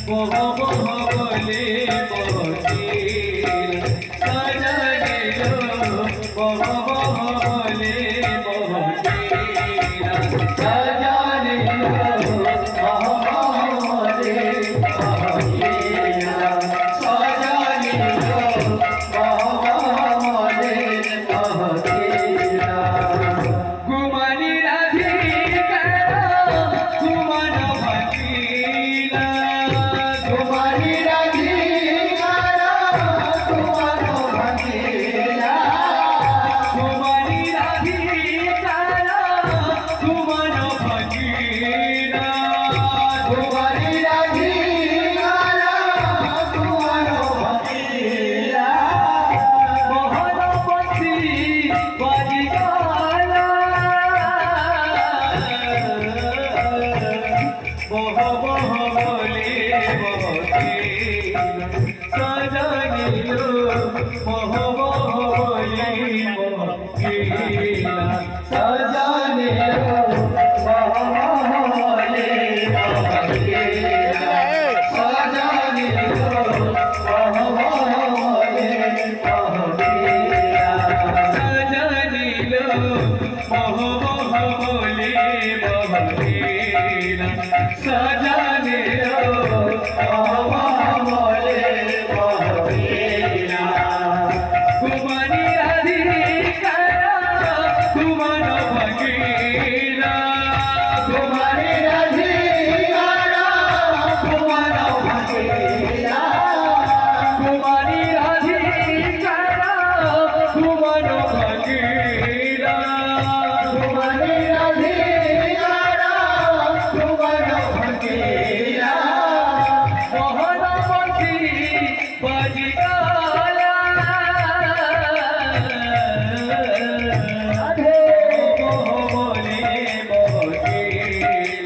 বহ বহ বলে বহছিল সাজা দিল বহ বহ বলে বহছিল সাজা দিল বহ বহ বলে বহছিল সাজা দিল বহ বহ বলে বহছিল ঘুমানি রাধিকার ঘুমান ভাটিলা ঘুমানি রাধিকার ঘুমান ভাটিলা ঘুমানি রাধিকার ঘুমান ভাটিলা ঘুমানি রাধিকার ঘুমান ভাটিলা মোহন বংশী বাজিগালা বহ বহ বলে বহছিল সাজা দিল বহ বহ বলে বহছিল সাজা দিল বহ বহ বলে বহছিল সাজা দিল বহ বহ বলে বহছিল সাজা দিল বহ বহ বলে বহছিল সাজা দিল বহ বহ বলে বহছিল ঘুমানি রাধিকার ঘুমান ভাটিলা ঘুমানি রাধিকার ঘুমান ভাটিলা ঘুমানি রাধিকার ঘুমান ভাটিলা ঘুমানি রাধিকার ঘুমান ভাটিলা মোহন বংশী বাজিগালা বহ বলে বহছিল